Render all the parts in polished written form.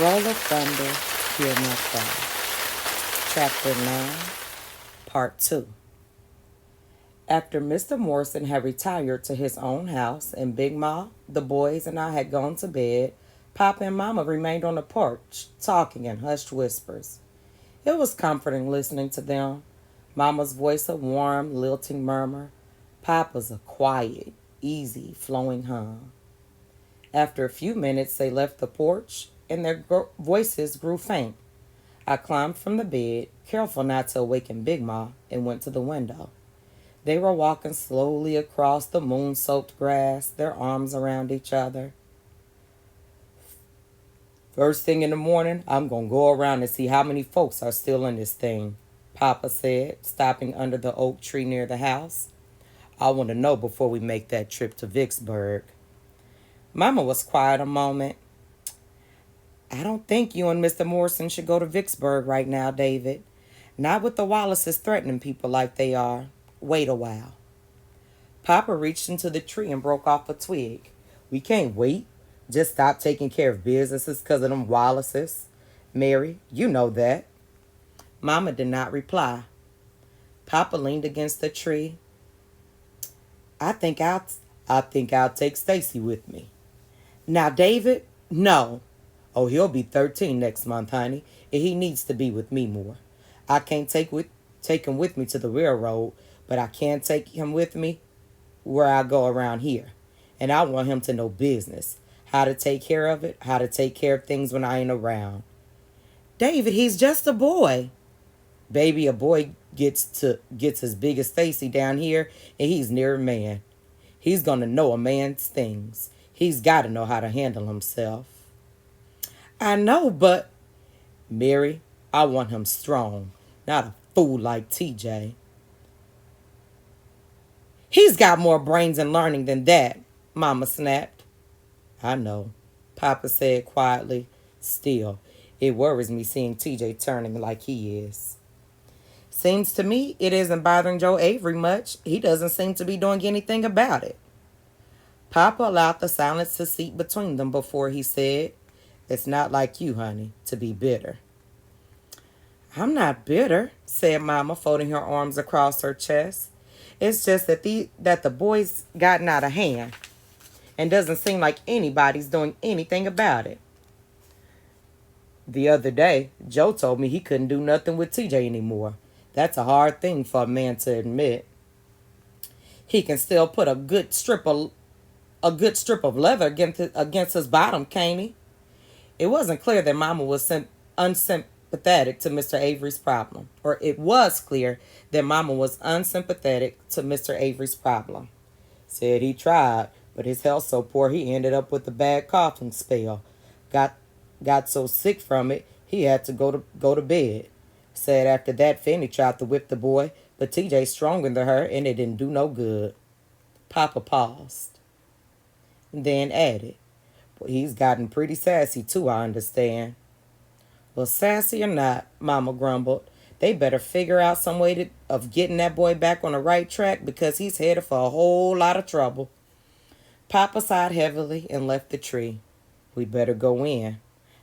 Roll of Thunder, Hear My Cry. Chapter 9, Part 2. After Mr. Morrison had retired to his own house and Big Ma, the boys, and I had gone to bed, Papa and Mama remained on the porch, talking in hushed whispers. It was comforting listening to them. Mama's voice a warm, lilting murmur. Papa's a quiet, easy, flowing hum. After a few minutes, they left the porch, and their voices grew faint. I climbed from the bed, careful not to awaken Big Ma, and went to the window. They were walking slowly across the moon-soaked grass, their arms around each other. First thing in the morning, I'm going to go around and see how many folks are still in this thing, Papa said, stopping under the oak tree near the house. I want to know before we make that trip to Vicksburg. Mama was quiet a moment. I don't think you and Mr. Morrison should go to Vicksburg right now, David. Not with the Wallaces threatening people like they are. Wait a while. Papa reached into the tree and broke off a twig. We can't wait. Just stop taking care of businesses because of them Wallaces. Mary, you know that. Mama did not reply. Papa leaned against the tree. I think I'll take Stacy with me. Now, David, no. Oh, he'll be 13 next month, honey, and he needs to be with me more. I can't take him with me to the railroad, but I can take him with me where I go around here. And I want him to know business, how to take care of it, how to take care of things when I ain't around. David, he's just a boy. Baby, a boy gets as big as Stacy down here, and he's near a man. He's going to know a man's things. He's got to know how to handle himself. I know, but... Mary, I want him strong, not a fool like TJ. He's got more brains and learning than that, Mama snapped. I know, Papa said quietly. Still, it worries me seeing TJ turning like he is. Seems to me it isn't bothering Joe Avery much. He doesn't seem to be doing anything about it. Papa allowed the silence to seep between them before he said, It's not like you, honey, to be bitter. I'm not bitter, said Mama, folding her arms across her chest. It's just that the boy's gotten out of hand and doesn't seem like anybody's doing anything about it. The other day, Joe told me he couldn't do nothing with TJ anymore. That's a hard thing for a man to admit. He can still put a good strip of leather against his bottom, can't he? It wasn't clear that Mama was unsympathetic to Mr. Avery's problem. Or it was clear that Mama was unsympathetic to Mr. Avery's problem. Said he tried, but his health so poor he ended up with a bad coughing spell. Got so sick from it, he had to go to bed. Said after that, Fanny tried to whip the boy, but TJ's stronger than her, and it didn't do no good. Papa paused. Then added, well, he's gotten pretty sassy too, I understand. Well, sassy or not, Mama grumbled, they better figure out some way of getting that boy back on the right track because he's headed for a whole lot of trouble. Papa sighed heavily and left the tree. We'd better go in.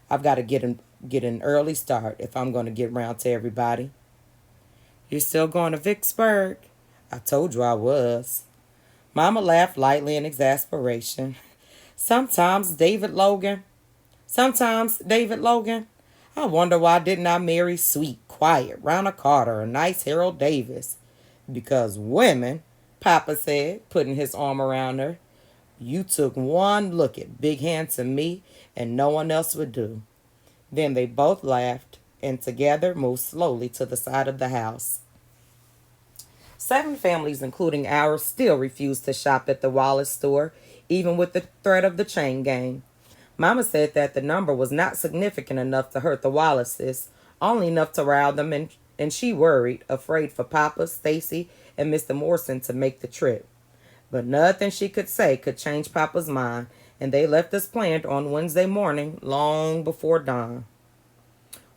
I've got to get an early start if I'm going to get round to everybody. You're still going to Vicksburg? I told you I was. Mama laughed lightly in exasperation. Sometimes, David Logan, I wonder why didn't I marry sweet, quiet Ronna Carter or nice Harold Davis? Because women, Papa said, putting his arm around her. You took one look at big handsome me and no one else would do. Then they both laughed and together moved slowly to the side of the house. 7 families, including ours, still refused to shop at the Wallace store, even with the threat of the chain gang. Mama said that the number was not significant enough to hurt the Wallaces, only enough to rile them, and she worried, afraid for Papa, Stacy, and Mr. Morrison to make the trip. But nothing she could say could change Papa's mind, and they left as planned on Wednesday morning, long before dawn.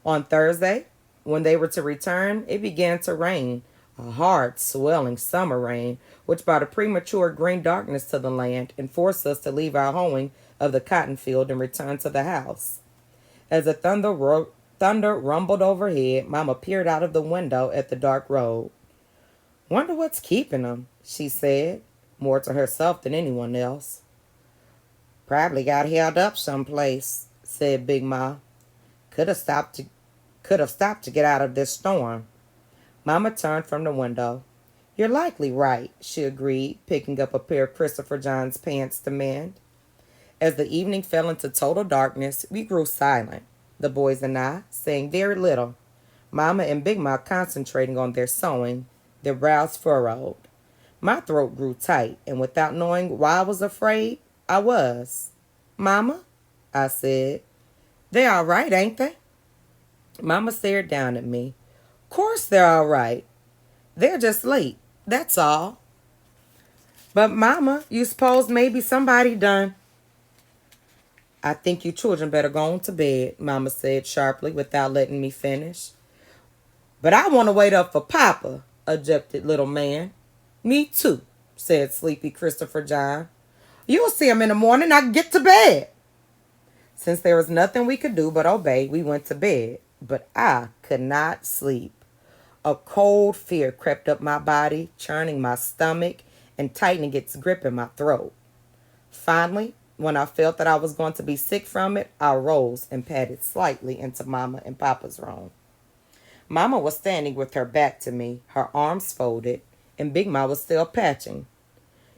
On Thursday, when they were to return, it began to rain, a hard, swelling summer rain, which brought a premature green darkness to the land and forced us to leave our hoeing of the cotton field and return to the house. As the thunder rumbled overhead, Mama peered out of the window at the dark road. Wonder what's keeping them, she said, more to herself than anyone else. Probably got held up someplace, said Big Ma. Could have stopped to get out of this storm. Mama turned from the window. You're likely right, she agreed, picking up a pair of Christopher John's pants to mend. As the evening fell into total darkness, we grew silent, the boys and I, saying very little, Mama and Big Ma concentrating on their sewing, their brows furrowed. My throat grew tight, and without knowing why I was afraid, I was. Mama, I said, they all right, ain't they? Mama stared down at me. Course they're all right. They're just late, that's all. But Mama, you suppose maybe somebody done. I think you children better go on to bed, Mama said sharply without letting me finish. But I want to wait up for Papa, objected little man. Me too, said sleepy Christopher John. You'll see him in the morning. I can get to bed. Since there was nothing we could do but obey, we went to bed. But I could not sleep. A cold fear crept up my body, churning my stomach and tightening its grip in my throat. Finally, when I felt that I was going to be sick from it, I rose and padded slightly into Mama and Papa's room. Mama was standing with her back to me, her arms folded, and Big Ma was still patching.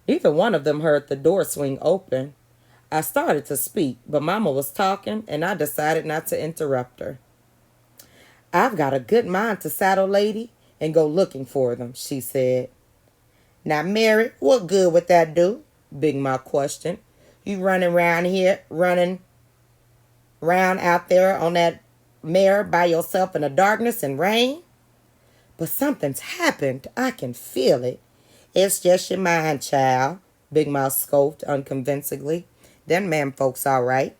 Neither one of them heard the door swing open. I started to speak, but Mama was talking, and I decided not to interrupt her. I've got a good mind to saddle lady and go looking for them, she said. Now, Mary, what good would that do? Big Ma questioned. You running round out there on that mare by yourself in the darkness and rain? But something's happened. I can feel it. It's just your mind, child, Big Mouth scoffed unconvincingly. Them man folks all right.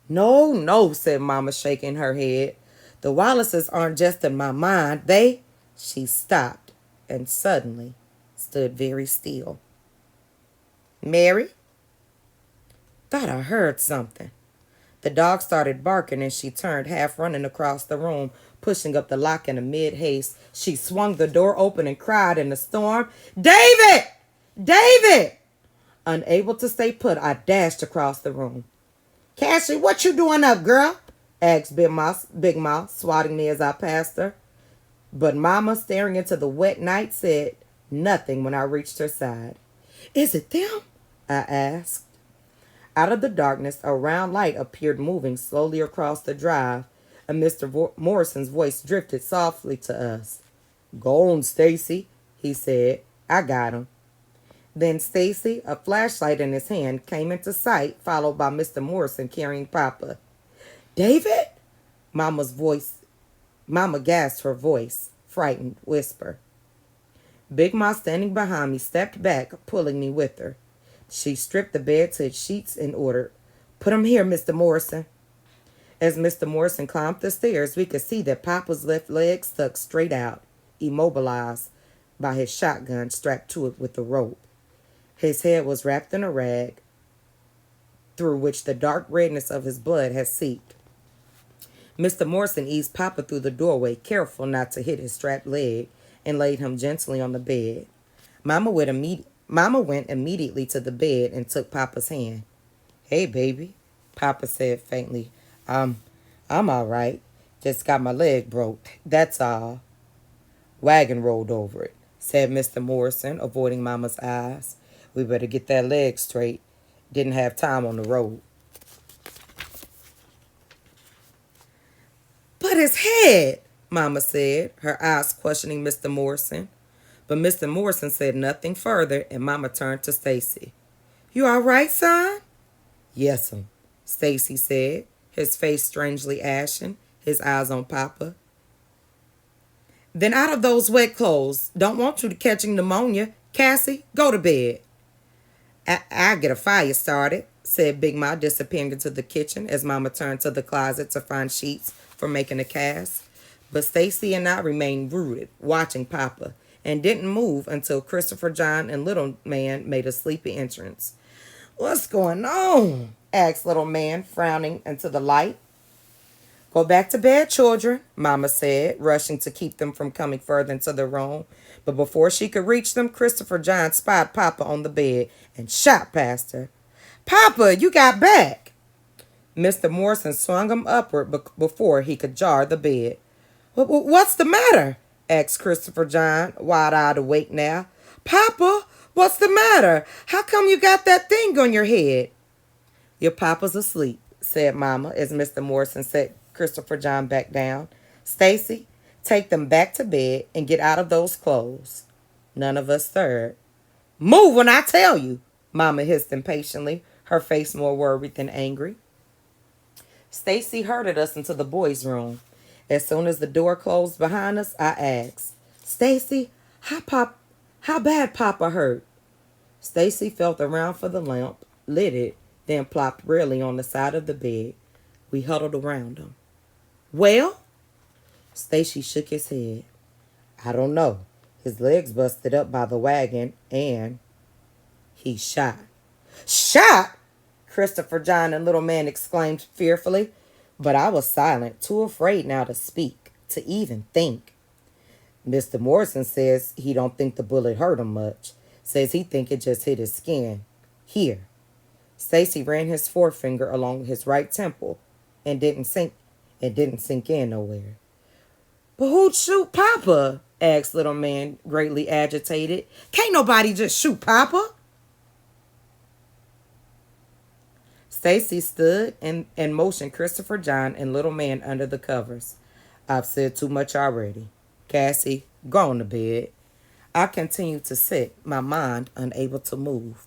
No, no, said Mama, shaking her head. The Wallaces aren't just in my mind. She stopped and suddenly stood very still. Mary? Thought I heard something. The dog started barking and she turned, half running across the room, pushing up the lock in a mid-haste. She swung the door open and cried in the storm, David! David! Unable to stay put, I dashed across the room. Cassie, what you doing up, girl? Asked Big Mouth, swatting me as I passed her. But Mama, staring into the wet night, said nothing when I reached her side. Is it them? I asked. Out of the darkness, a round light appeared moving slowly across the drive, and Mr. Morrison's voice drifted softly to us. Go on, Stacy, he said. I got him. Then Stacy, a flashlight in his hand, came into sight, followed by Mr. Morrison carrying Papa. David? Mama gasped her voice, frightened whisper. Big Ma, standing behind me, stepped back, pulling me with her. She stripped the bed to its sheets and ordered, Put him here, Mr. Morrison. As Mr. Morrison climbed the stairs, we could see that Papa's left leg stuck straight out, immobilized by his shotgun strapped to it with a rope. His head was wrapped in a rag, through which the dark redness of his blood had seeped. Mr. Morrison eased Papa through the doorway, careful not to hit his strapped leg, and laid him gently on the bed. Mama went immediately to the bed and took Papa's hand. Hey, baby, Papa said faintly. I'm all right. Just got my leg broke. That's all. Wagon rolled over it, said Mr. Morrison, avoiding Mama's eyes. We better get that leg straight. Didn't have time on the road. But his head, Mama said, her eyes questioning Mr. Morrison. But Mr. Morrison said nothing further, and Mama turned to Stacy. You all right, son? Yes'm, Stacy said, his face strangely ashen, his eyes on Papa. Then out of those wet clothes. Don't want you to catching pneumonia. Cassie, go to bed. I'll get a fire started, said Big Ma, disappearing into the kitchen as Mama turned to the closet to find sheets for making a cast. But Stacy and I remained rooted, watching Papa, and didn't move until Christopher John and Little Man made a sleepy entrance. What's going on? Asked little man, frowning into the light. Go back to bed, children, Mama said, rushing to keep them from coming further into the room. But before she could reach them, Christopher John spied Papa on the bed and shot past her. Papa, you got back! Mr. Morrison swung him upward before he could jar the bed. What's the matter? Asked Christopher John, wide-eyed awake now. Papa, what's the matter? How come you got that thing on your head? Your papa's asleep, said Mama as Mr. Morrison set Christopher John back down. Stacy, take them back to bed and get out of those clothes. None of us stirred. Move when I tell you, Mama hissed impatiently, her face more worried than angry. Stacy herded us into the boys' room. As soon as the door closed behind us, I asked, Stacy, how bad Papa hurt? Stacy felt around for the lamp, lit it, then plopped wearily on the side of the bed. We huddled around him. Well? Stacy shook his head. I don't know. His legs busted up by the wagon, and he shot. Shot? Christopher John and little man exclaimed fearfully. But I was silent, too afraid now to speak, to even think. Mr. Morrison says he don't think the bullet hurt him much. Says he think it just hit his skin. Here. Stacy ran his forefinger along his right temple and didn't sink in nowhere. But who'd shoot Papa? Asked little man, greatly agitated. Can't nobody just shoot Papa. Stacy stood and motioned Christopher John and little man under the covers. I've said too much already. Cassie, go on to bed. I continued to sit, my mind unable to move.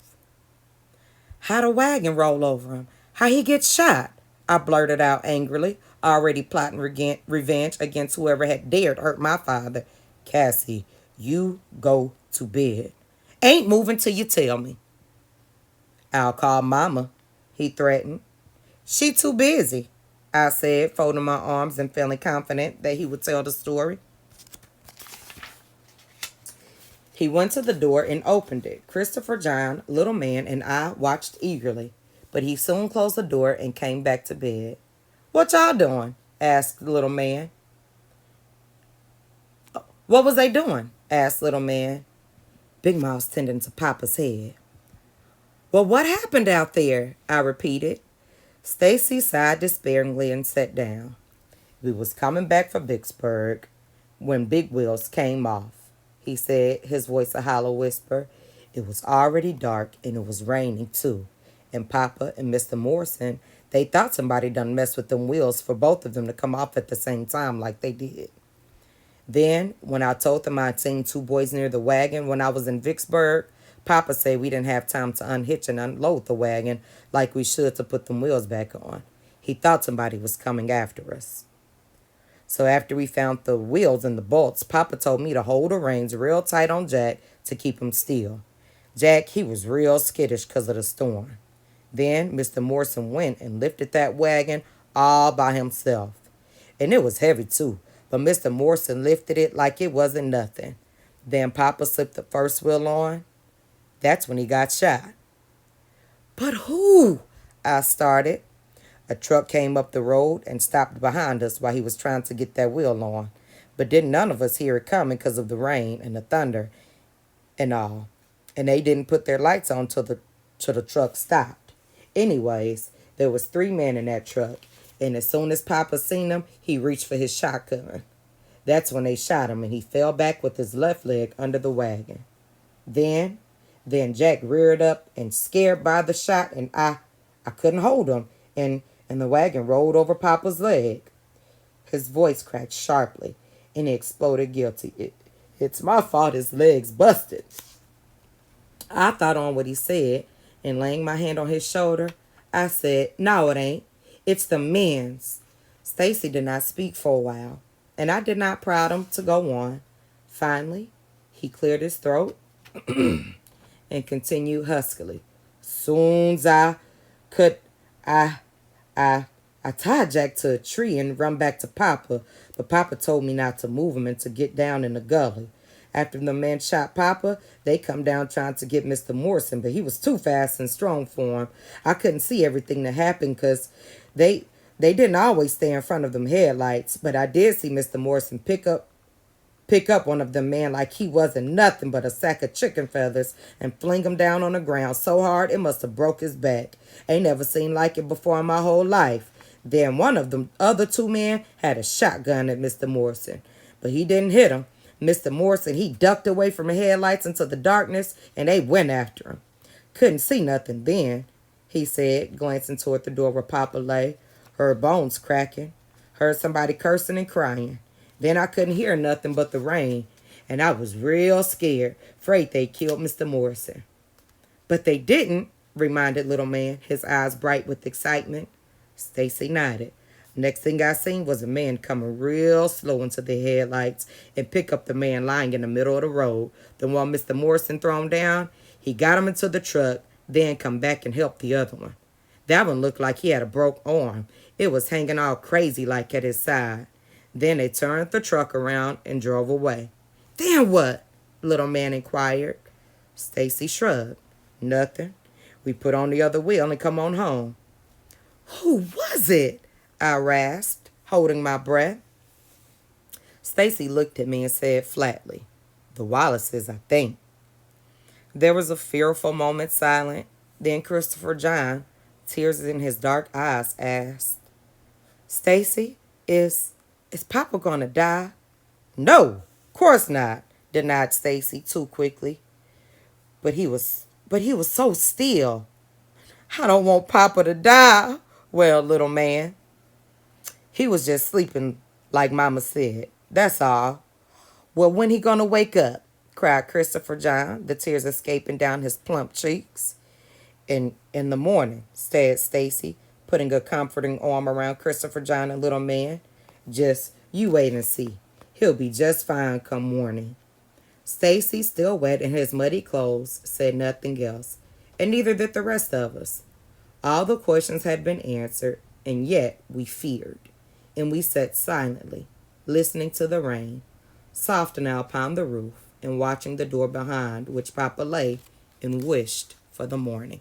How'd a wagon roll over him? How he get shot? I blurted out angrily, already plotting revenge against whoever had dared hurt my father. Cassie, you go to bed. Ain't moving till you tell me. I'll call Mama, he threatened. She too busy, I said, folding my arms and feeling confident that he would tell the story. He went to the door and opened it. Christopher John, little man, and I watched eagerly, but he soon closed the door and came back to bed. What y'all doing? Asked the little man. What was they doing? Asked little man. Big Mouth's tending to Papa's head. Well, what happened out there? I repeated. Stacy sighed despairingly and sat down. We was coming back from Vicksburg when Big Wheels came off, he said, his voice a hollow whisper. It was already dark and it was raining too. And Papa and Mr. Morrison, they thought somebody done messed with them wheels for both of them to come off at the same time like they did. Then, when I told them I'd seen two boys near the wagon when I was in Vicksburg, Papa said we didn't have time to unhitch and unload the wagon like we should to put them wheels back on. He thought somebody was coming after us. So after we found the wheels and the bolts, Papa told me to hold the reins real tight on Jack to keep him still. Jack, he was real skittish because of the storm. Then Mr. Morrison went and lifted that wagon all by himself. And it was heavy too, but Mr. Morrison lifted it like it wasn't nothing. Then Papa slipped the first wheel on. That's when he got shot. But who? I started. A truck came up the road and stopped behind us while he was trying to get that wheel on. But didn't none of us hear it coming because of the rain and the thunder and all. And they didn't put their lights on till the truck stopped. Anyways, there was 3 men in that truck. And as soon as Papa seen them, he reached for his shotgun. That's when they shot him and he fell back with his left leg under the wagon. Then Jack reared up and scared by the shot, and I couldn't hold him, and the wagon rolled over Papa's leg. His voice cracked sharply, and he exploded guilty. It's my fault his leg's busted. I thought on what he said, and laying my hand on his shoulder, I said, no, it ain't. It's the men's. Stacy did not speak for a while, and I did not prod him to go on. Finally, he cleared his throat and continued huskily. Soon's I could, I tied Jack to a tree and run back to Papa, but Papa told me not to move him and to get down in the gully. After the men shot Papa, they come down trying to get Mr. Morrison, but he was too fast and strong for him. I couldn't see everything that happened because they they didn't always stay in front of them headlights, but I did see Mr. Morrison pick up one of them men like he wasn't nothing but a sack of chicken feathers and fling him down on the ground so hard it must have broke his back. Ain't never seen like it before in my whole life. Then one of them other two men had a shotgun at Mr. Morrison, but he didn't hit him. Mr. Morrison, he ducked away from the headlights into the darkness and they went after him. Couldn't see nothing then, he said, glancing toward the door where Papa lay. Heard bones cracking. Heard somebody cursing and crying. Then I couldn't hear nothing but the rain, and I was real scared, afraid they killed Mr. Morrison. But they didn't, reminded little man, his eyes bright with excitement. Stacy nodded. Next thing I seen was a man coming real slow into the headlights and pick up the man lying in the middle of the road. The one Mr. Morrison thrown down, he got him into the truck, then come back and help the other one. That one looked like he had a broke arm. It was hanging all crazy like at his side. Then they turned the truck around and drove away. Then what? Little man inquired. Stacy shrugged. Nothing. We put on the other wheel and come on home. Who was it? I rasped, holding my breath. Stacy looked at me and said flatly, the Wallaces, I think. There was a fearful moment silent. Then Christopher John, tears in his dark eyes, asked, Stacy, is Papa gonna die? No, course not, denied Stacy too quickly. But he was so still. I don't want Papa to die, wailed little man. He was just sleeping like Mama said. That's all. Well, when he gonna wake up? Cried Christopher John, the tears escaping down his plump cheeks. In the morning, said Stacy, putting a comforting arm around Christopher John and little man. Just you wait and see. He'll be just fine come morning. Stacy, still wet in his muddy clothes, said nothing else, and neither did the rest of us. All the questions had been answered, and yet we feared, and we sat silently, listening to the rain, soft now upon the roof, and watching the door behind which Papa lay and wished for the morning.